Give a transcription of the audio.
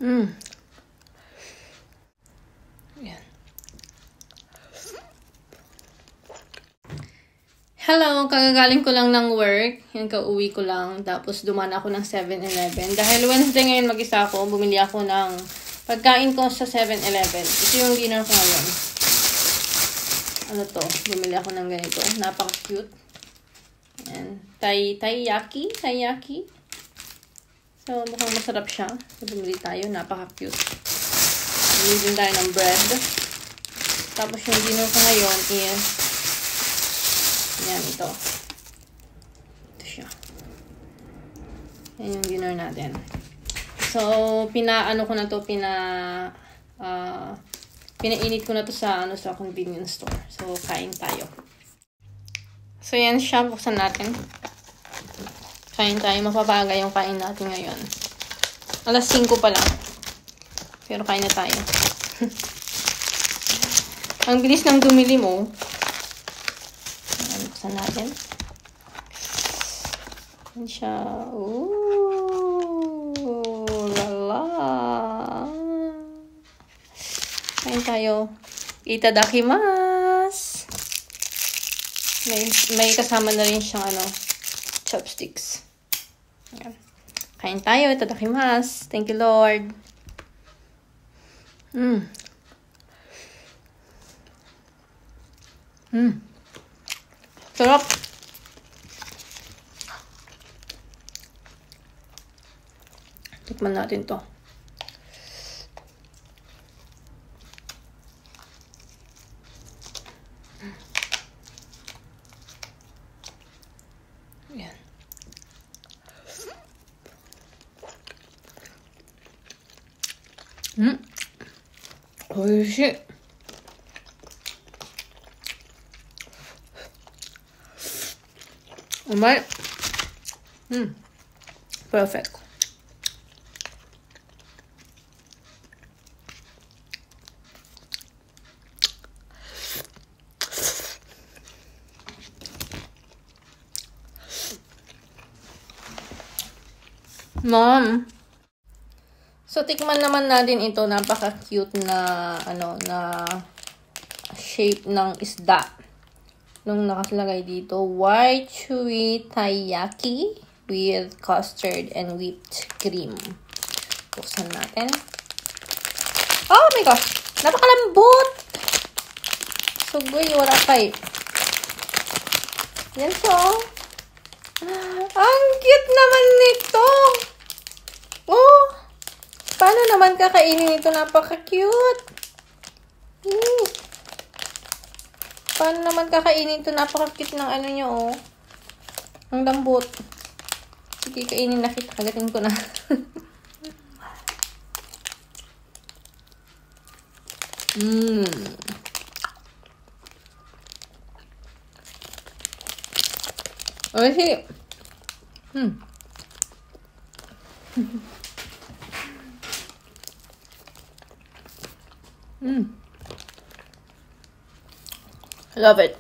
Yan. Hello, kagagaling ko lang ng work. Yan, kauwi ko lang. Tapos dumaan ako ng 7-Eleven. Dahil Wednesday ngayon mag-isa ako, bumili ako ng pagkain ko sa 7-Eleven. Ito yung dinner ko ngayon. Ano to? Bumili ako ng ganito. Napaka-cute. Yan. Taiyaki. So, mukhang masarap siya. So, bumili tayo. Napaka-cute. Bumili din tayo ng bread. Tapos yung dinner ko ngayon is yan, ito. Ito siya. Yan yung dinner natin. So, pinaano ko na to, pinainit ko na to sa convenience store. So, kain tayo. So, yan siya. Buksan natin. Kain tayo. Mapapaga yung kain natin ngayon. Alas 5 pa lang. Pero kain na tayo. Ang bilis ng dumili mo. Buksan natin. Yan siya. Ooh, lala. Kain tayo. Itadakimasu. May kasama na rin siyang chopsticks. Ayan. Kain tayo. Itadakimasu. Thank you, Lord. Sarap. Tikman natin to. Ayan. Oishi. Umay. Perfect. Mom. So, tikman naman natin ito. Napaka-cute na, na shape ng isda. Nung nakaslagay dito, white chewy taiyaki with custard and whipped cream. Buksan natin. Oh my gosh! Napakalambot! Sugoy, wala pa eh. Yan siya. Ang cute naman nito! Oh! Paano naman kakainin ito? Napaka-cute! Paano naman kakainin ito? Napaka-cute ng niya, oh. Ang lambot. Sige, kainin na kita. Kagatin ko na. Oishi. Love it.